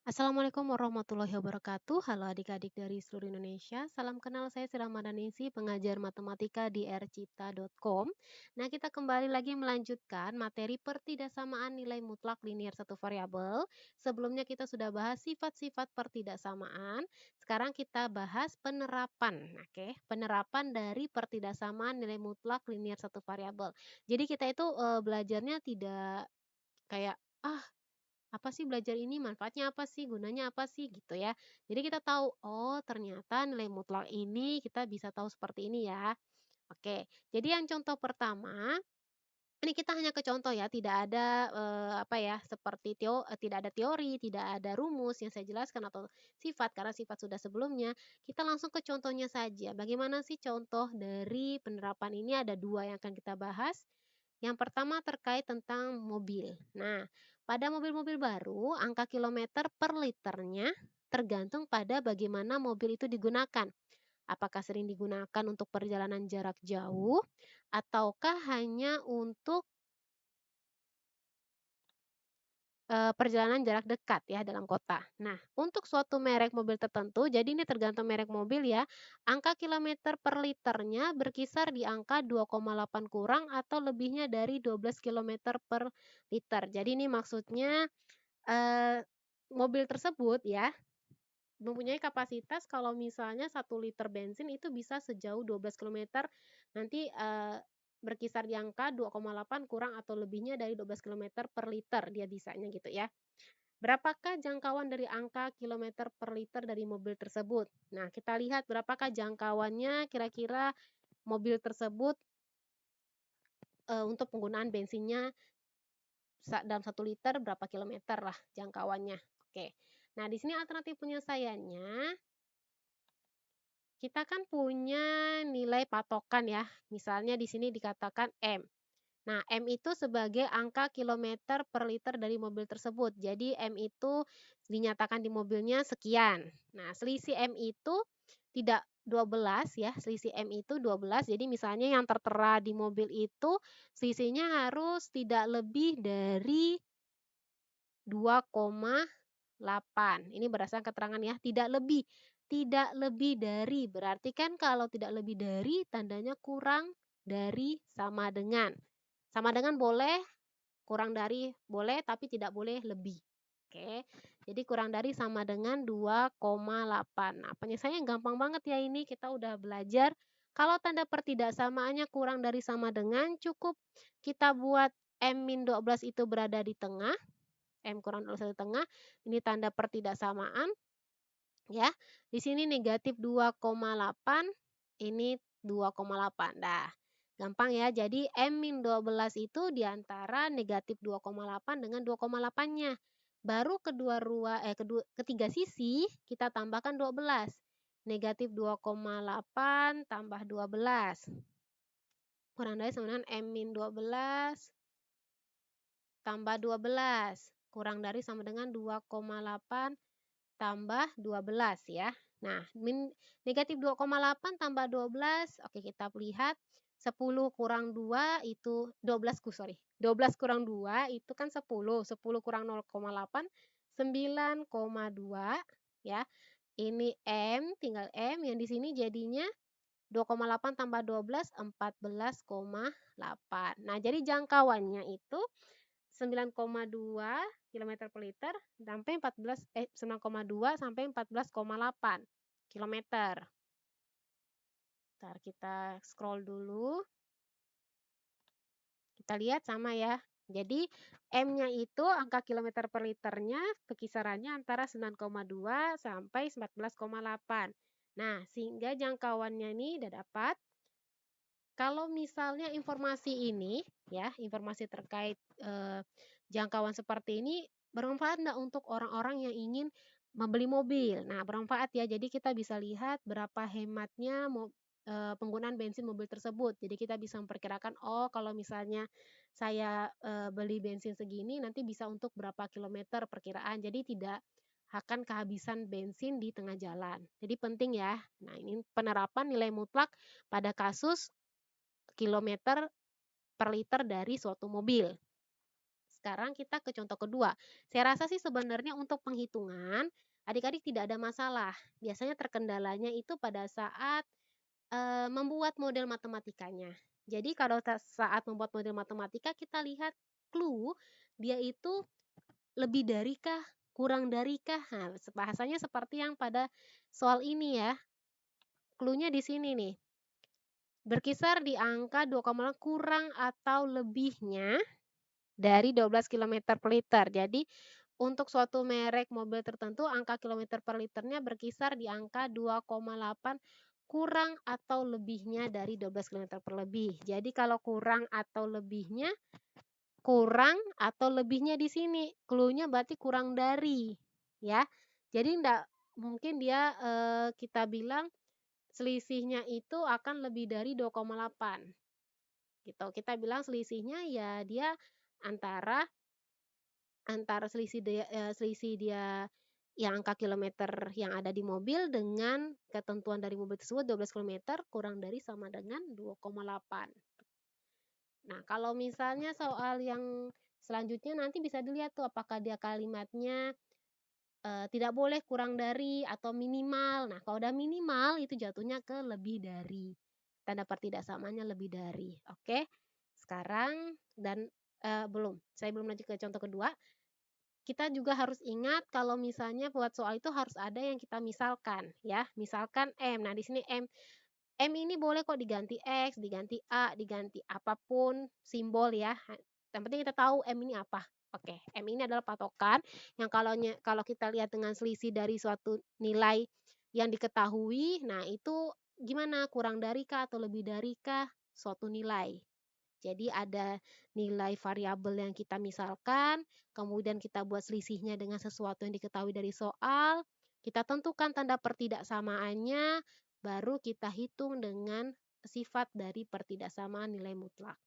Assalamualaikum warahmatullahi wabarakatuh. Halo adik-adik dari seluruh Indonesia. Salam kenal, saya Sira Madanisi, pengajar matematika di rcipta.com. Nah, kita kembali lagi melanjutkan materi pertidaksamaan nilai mutlak linier satu variabel. Sebelumnya kita sudah bahas sifat-sifat pertidaksamaan. Sekarang kita bahas penerapan. Oke, penerapan dari pertidaksamaan nilai mutlak linier satu variabel. Jadi kita itu belajarnya tidak kayak apa sih belajar ini, manfaatnya apa sih, gunanya apa sih, gitu ya. Jadi kita tahu, oh ternyata nilai mutlak ini kita bisa tahu seperti ini ya. Oke, jadi yang contoh pertama, ini kita hanya ke contoh ya, tidak ada apa ya, seperti tidak ada teori, tidak ada rumus yang saya jelaskan atau sifat, karena sifat sudah sebelumnya. Kita langsung ke contohnya saja. Bagaimana sih contoh dari penerapan ini? Ada dua yang akan kita bahas. Yang pertama terkait tentang mobil. Nah, pada mobil-mobil baru, angka kilometer per liternya tergantung pada bagaimana mobil itu digunakan. Apakah sering digunakan untuk perjalanan jarak jauh, ataukah hanya untuk perjalanan jarak dekat ya dalam kota. Nah, untuk suatu merek mobil tertentu, jadi ini tergantung merek mobil ya, angka kilometer per liternya berkisar di angka 2,8 kurang atau lebihnya dari 12 kilometer per liter. Jadi ini maksudnya, eee, mobil tersebut ya, mempunyai kapasitas kalau misalnya 1 liter bensin itu bisa sejauh 12 kilometer, nanti, berkisar di angka 2,8 kurang atau lebihnya dari 12 kilometer per liter dia bisanya gitu ya. Berapakah jangkauan dari angka kilometer per liter dari mobil tersebut? Nah, kita lihat berapakah jangkauannya kira-kira mobil tersebut, untuk penggunaan bensinnya dalam 1 liter berapa kilometer lah jangkauannya. Oke. Nah, di sini alternatif penyelesaiannya, kita kan punya nilai patokan ya, misalnya di sini dikatakan M. Nah, M itu sebagai angka kilometer per liter dari mobil tersebut. Jadi M itu dinyatakan di mobilnya sekian. Nah, selisih M itu tidak 12 ya, selisih M itu 12. Jadi misalnya yang tertera di mobil itu selisihnya harus tidak lebih dari 2,8. Ini berdasarkan keterangan ya, tidak lebih dari. Berarti kan kalau tidak lebih dari tandanya kurang dari sama dengan. Sama dengan boleh, kurang dari boleh, tapi tidak boleh lebih. Oke, jadi kurang dari sama dengan 2,8. Nah, penyelesaiannya gampang banget ya ini, kita udah belajar. Kalau tanda pertidaksamaannya kurang dari sama dengan, cukup kita buat M-12 itu berada di tengah, M kurang dari 1 di tengah, ini tanda pertidaksamaan ya. Di sini negatif 2,8, ini 2,8. Dah, gampang ya. Jadi M-12 itu diantara negatif 2,8 dengan 2,8-nya. Baru ketiga sisi kita tambahkan 12. Negatif 2,8 tambah 12. Kurang dari sama dengan M-12 tambah 12. Kurang dari sama dengan 2,8 tambah 12 ya. Nah, negatif 2,8 tambah 12, oke kita lihat 10 kurang 2 itu 12 kurang 2 itu kan 10, 10 kurang 0,8, 9,2 ya. Ini M, tinggal M yang di sini jadinya 2,8 tambah 12, 14,8. Nah, jadi jangkauannya itu 9,2 kilometer per liter sampai 9,2 sampai 14,8 kilometer. Bentar kita scroll dulu. Kita lihat sama ya. Jadi M-nya itu angka kilometer per liternya kekisarannya antara 9,2 sampai 14,8. Nah, sehingga jangkauannya ini udah dapat. Kalau misalnya informasi ini ya, informasi terkait, jangkauan seperti ini bermanfaat enggak untuk orang-orang yang ingin membeli mobil? Nah, bermanfaat ya. Jadi kita bisa lihat berapa hematnya penggunaan bensin mobil tersebut. Jadi kita bisa memperkirakan, oh kalau misalnya saya, beli bensin segini nanti bisa untuk berapa kilometer perkiraan. Jadi tidak akan kehabisan bensin di tengah jalan. Jadi penting ya. Nah, ini penerapan nilai mutlak pada kasus kilometer per liter dari suatu mobil. sekarang kita ke contoh kedua. Saya rasa sih sebenarnya untuk penghitungan, adik-adik tidak ada masalah. Biasanya terkendalanya itu pada saat, membuat model matematikanya. Jadi kalau saat membuat model matematika kita lihat clue, dia itu lebih dari kah, kurang dari kah? Nah, bahasanya seperti yang pada soal ini ya, clue-nya di sini nih. Berkisar di angka 2,0 kurang atau lebihnya dari 12 kilometer per liter. Jadi untuk suatu merek mobil tertentu angka kilometer per liternya berkisar di angka 2,8 kurang atau lebihnya dari 12 kilometer per lebih. Jadi kalau kurang atau lebihnya di sini, clue-nya berarti kurang dari, ya. Jadi enggak mungkin dia, kita bilang selisihnya itu akan lebih dari 2,8 gitu. Kita bilang selisihnya ya dia antara antara selisih dia yang angka kilometer yang ada di mobil dengan ketentuan dari mobil tersebut 12 kilometer kurang dari sama dengan 2,8. Nah, kalau misalnya soal yang selanjutnya nanti bisa dilihat tuh apakah dia kalimatnya, tidak boleh kurang dari atau minimal. Nah, kalau udah minimal itu jatuhnya ke lebih dari. Tanda pertidaksamanya lebih dari. Oke. Sekarang dan saya belum lanjut ke contoh kedua. Kita juga harus ingat kalau misalnya buat soal itu harus ada yang kita misalkan ya. Misalkan M. Nah, di sini M ini boleh kok diganti X, diganti A, diganti apapun simbol ya. Yang penting kita tahu M ini apa. Oke, M ini adalah patokan yang kalau kita lihat dengan selisih dari suatu nilai yang diketahui, nah itu gimana? Kurang dari kah atau lebih dari kah suatu nilai. Jadi ada nilai variabel yang kita misalkan, kemudian kita buat selisihnya dengan sesuatu yang diketahui dari soal, kita tentukan tanda pertidaksamaannya, baru kita hitung dengan sifat dari pertidaksamaan nilai mutlak.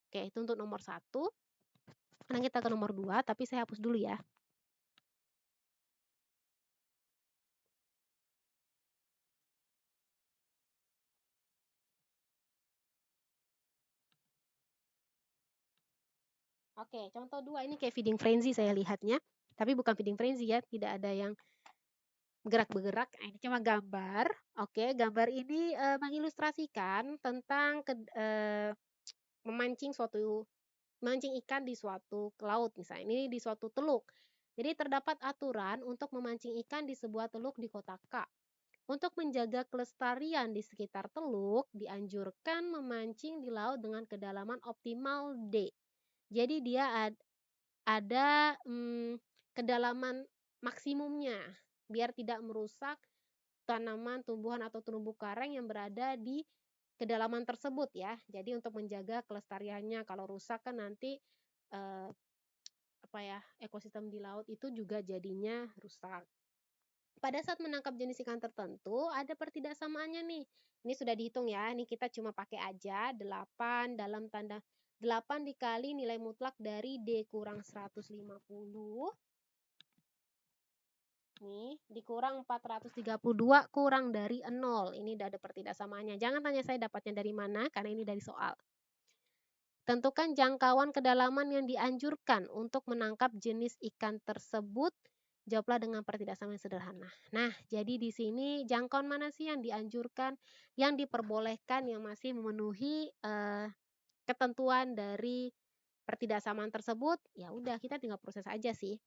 Oke, itu untuk nomor 1. Sekarang kita ke nomor 2, tapi saya hapus dulu ya. Oke, contoh 2 ini kayak feeding frenzy saya lihatnya, tapi bukan feeding frenzy ya, tidak ada yang bergerak-bergerak, ini cuma gambar. Oke, gambar ini, mengilustrasikan tentang memancing ikan di suatu laut misalnya, ini di suatu teluk. Jadi terdapat aturan untuk memancing ikan di sebuah teluk di kota K. Untuk menjaga kelestarian di sekitar teluk, dianjurkan memancing di laut dengan kedalaman optimal D. Jadi dia ada kedalaman maksimumnya biar tidak merusak tanaman, tumbuhan atau terumbu karang yang berada di kedalaman tersebut ya. Jadi untuk menjaga kelestariannya, kalau rusak kan nanti eh, ekosistem di laut itu juga jadinya rusak. Pada saat menangkap jenis ikan tertentu ada pertidaksamaannya nih. Ini sudah dihitung ya. Ini kita cuma pakai aja 8 dalam tanda 8 dikali nilai mutlak dari D kurang 150. Nih, dikurang 432 kurang dari 0. Ini udah ada pertidaksamaannya. Jangan tanya saya dapatnya dari mana, karena ini dari soal. Tentukan jangkauan kedalaman yang dianjurkan untuk menangkap jenis ikan tersebut. Jawablah dengan pertidaksamaan yang sederhana. Nah, jadi di sini jangkauan mana sih yang dianjurkan, yang diperbolehkan, yang masih memenuhi ketentuan dari pertidaksamaan tersebut? Ya udah, kita tinggal proses aja sih.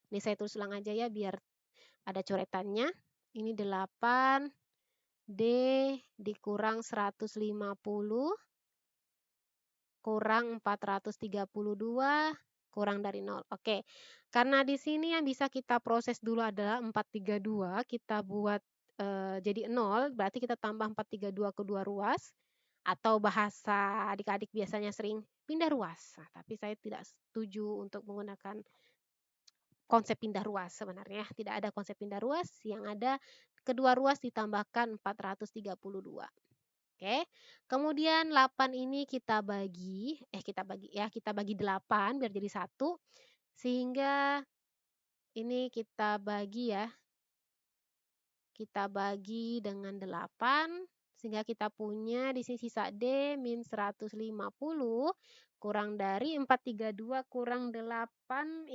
Ini saya tulis ulang aja ya biar ada coretannya. Ini 8 D dikurang 150 kurang 432 kurang dari 0. Oke. Karena di sini yang bisa kita proses dulu adalah 432, kita buat jadi 0, berarti kita tambah 432 ke dua ruas, atau bahasa adik-adik biasanya sering pindah ruas. Nah, tapi saya tidak setuju untuk menggunakan konsep pindah ruas sebenarnya. Tidak ada konsep pindah ruas, yang ada kedua ruas ditambahkan 432. Oke. Kemudian 8 ini kita bagi 8 biar jadi 1. Sehingga ini kita bagi ya. Kita bagi dengan 8 Sehingga kita punya di sini sisa D min 150 kurang dari 432 kurang 8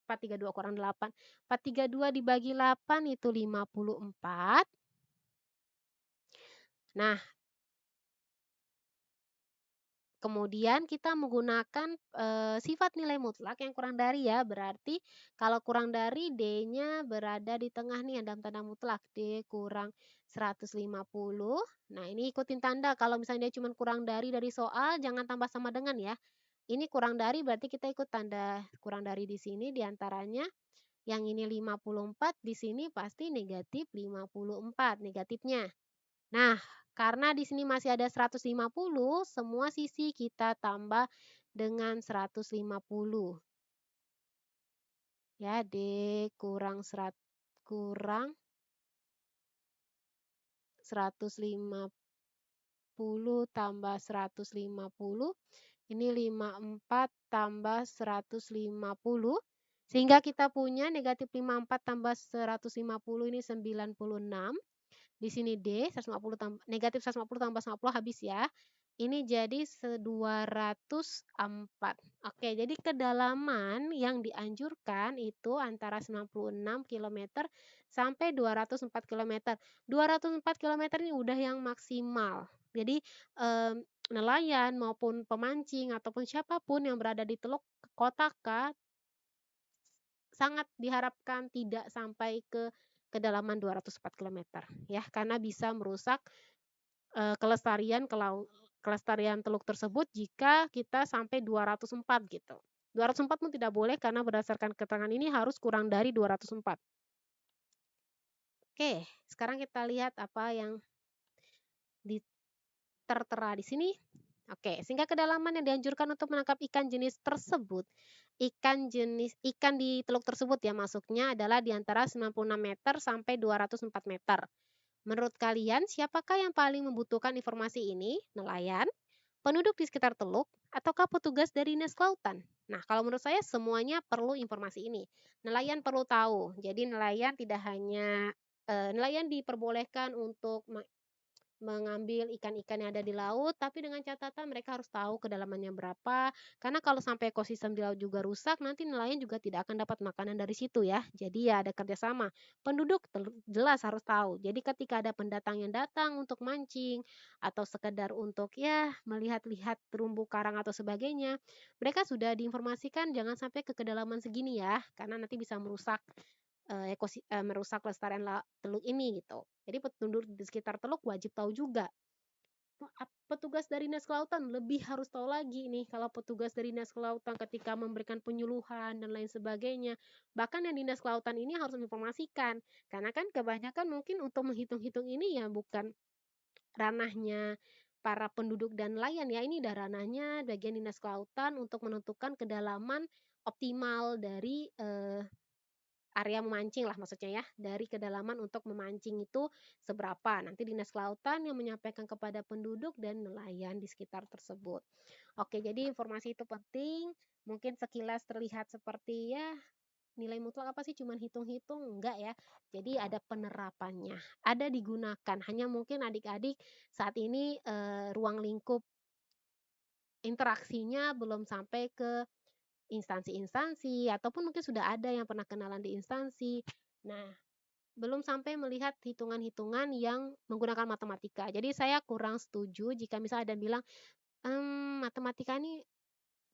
432 kurang 8. 432 dibagi 8 itu 54. Nah, kemudian kita menggunakan, sifat nilai mutlak yang kurang dari ya, berarti kalau kurang dari D-nya berada di tengah nih yang dalam tanda mutlak, D kurang 150. Nah, ini ikutin tanda kalau misalnya dia cuma kurang dari soal jangan tambah sama dengan ya. Ini kurang dari berarti kita ikut tanda kurang dari di sini di antaranya yang ini 54 di sini pasti negatif 54 negatifnya. Nah, karena di sini masih ada 150, semua sisi kita tambah dengan 150. Ya, D kurang kurang 150 tambah 150, ini 54 tambah 150, sehingga kita punya negatif 54 tambah 150 ini 96. Di sini D 150 negatif 150 tambah 90 habis ya. Ini jadi 204. Oke, jadi kedalaman yang dianjurkan itu antara 96 kilometer sampai 204 kilometer. 204 kilometer ini udah yang maksimal. Jadi, nelayan maupun pemancing ataupun siapapun yang berada di Teluk Kotaka sangat diharapkan tidak sampai ke kedalaman 204 kilometer ya, karena bisa merusak, kelestarian teluk tersebut jika kita sampai 204 gitu. 204 pun tidak boleh karena berdasarkan keterangan ini harus kurang dari 204. Oke, sekarang kita lihat apa yang di tertera di sini. Oke, sehingga kedalaman yang dianjurkan untuk menangkap ikan jenis tersebut, ikan di teluk tersebut ya masuknya adalah di antara 96 meter sampai 204 meter. Menurut kalian, siapakah yang paling membutuhkan informasi ini? Nelayan, penduduk di sekitar teluk, ataukah petugas dari Dinas Kelautan? Nah, kalau menurut saya semuanya perlu informasi ini. Nelayan perlu tahu. Jadi nelayan tidak hanya nelayan diperbolehkan untuk mengambil ikan-ikan yang ada di laut, tapi dengan catatan mereka harus tahu kedalamannya berapa. Karena kalau sampai ekosistem di laut juga rusak, nanti nelayan juga tidak akan dapat makanan dari situ ya. Jadi ya ada kerjasama. Penduduk jelas harus tahu. Jadi ketika ada pendatang yang datang untuk mancing atau sekedar untuk ya melihat-lihat terumbu karang atau sebagainya, mereka sudah diinformasikan jangan sampai ke kedalaman segini ya, karena nanti bisa merusak merusak kelestarian teluk ini gitu. Jadi penduduk di sekitar teluk wajib tahu juga. Petugas dari Dinas Kelautan lebih harus tahu lagi nih kalau petugas dari Dinas Kelautan ketika memberikan penyuluhan dan lain sebagainya. Bahkan yang Dinas Kelautan ini harus menginformasikan. Karena kan kebanyakan mungkin untuk menghitung-hitung ini ya bukan ranahnya para penduduk dan nelayan ya. Ini udah ranahnya bagian Dinas Kelautan untuk menentukan kedalaman optimal dari area memancing lah maksudnya ya, dari kedalaman untuk memancing itu seberapa. Nanti Dinas Kelautan yang menyampaikan kepada penduduk dan nelayan di sekitar tersebut. Oke, jadi informasi itu penting. Mungkin sekilas terlihat seperti ya nilai mutlak apa sih cuman hitung-hitung, enggak ya. Jadi ada penerapannya, ada digunakan. Hanya mungkin adik-adik saat ini ruang lingkup interaksinya belum sampai ke instansi-instansi ataupun mungkin sudah ada yang pernah kenalan di instansi. Nah, belum sampai melihat hitungan-hitungan yang menggunakan matematika. Jadi saya kurang setuju jika misalnya ada yang bilang, matematika ini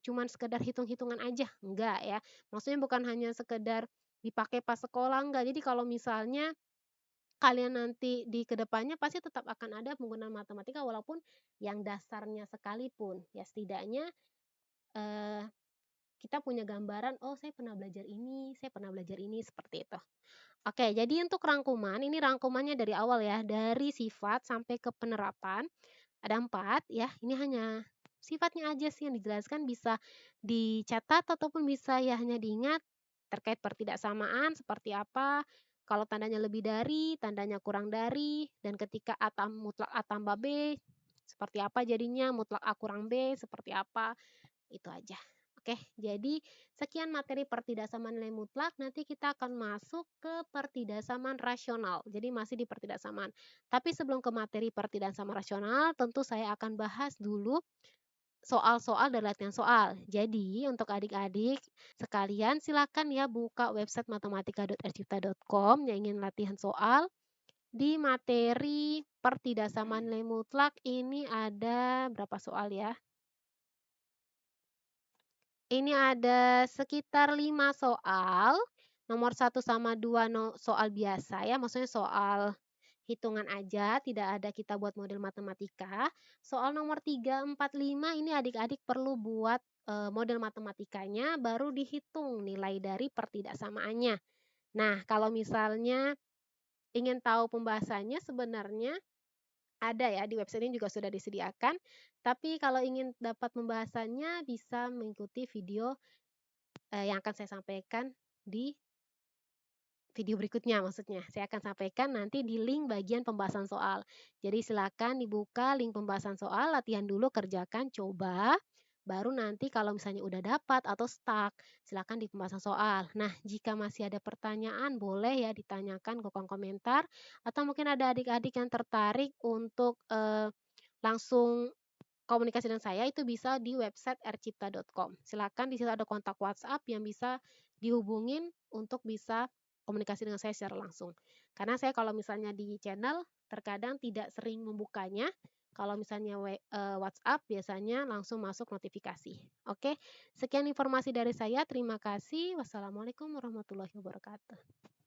cuman sekedar hitung-hitungan aja." Enggak ya. Maksudnya bukan hanya sekedar dipakai pas sekolah, enggak. Jadi kalau misalnya kalian nanti di kedepannya pasti tetap akan ada penggunaan matematika walaupun yang dasarnya sekalipun. Ya setidaknya, eee kita punya gambaran, "Oh saya pernah belajar ini," seperti itu. Oke, jadi untuk rangkuman, ini rangkumannya dari awal ya, dari sifat sampai ke penerapan, ada 4 ya, ini hanya sifatnya aja sih yang dijelaskan bisa dicatat ataupun bisa ya hanya diingat terkait pertidaksamaan seperti apa, kalau tandanya lebih dari, tandanya kurang dari, dan ketika mutlak A tambah B, seperti apa jadinya, mutlak A kurang B, seperti apa, itu aja. Oke, jadi sekian materi pertidaksamaan nilai mutlak, nanti kita akan masuk ke pertidaksamaan rasional. Jadi masih di pertidaksamaan. Tapi sebelum ke materi pertidaksamaan rasional, tentu saya akan bahas dulu soal-soal dan latihan soal. Jadi untuk adik-adik sekalian silakan ya buka website matematika.ercipta.com yang ingin latihan soal. Di materi pertidaksamaan nilai mutlak ini ada berapa soal ya? Ini ada sekitar 5 soal, nomor 1 sama 2 soal biasa ya, maksudnya soal hitungan aja, tidak ada kita buat model matematika. Soal nomor 3, 4, 5 ini adik-adik perlu buat, model matematikanya, baru dihitung nilai dari pertidaksamaannya. Nah, kalau misalnya ingin tahu pembahasannya sebenarnya ada ya, di website ini juga sudah disediakan, tapi kalau ingin dapat pembahasannya bisa mengikuti video yang akan saya sampaikan di video berikutnya maksudnya. Saya akan sampaikan nanti di link bagian pembahasan soal. Jadi silakan dibuka link pembahasan soal, latihan dulu, kerjakan, coba. Baru nanti kalau misalnya udah dapat atau stuck, silakan di pembahasan soal. Nah, jika masih ada pertanyaan, boleh ya ditanyakan ke kolom komentar. Atau mungkin ada adik-adik yang tertarik untuk langsung komunikasi dengan saya itu bisa di website ercipta.com. Silakan di situ ada kontak WhatsApp yang bisa dihubungin untuk bisa komunikasi dengan saya secara langsung. Karena saya kalau misalnya di channel terkadang tidak sering membukanya. Kalau misalnya WhatsApp biasanya langsung masuk notifikasi. Oke, sekian informasi dari saya. Terima kasih. Wassalamualaikum warahmatullahi wabarakatuh.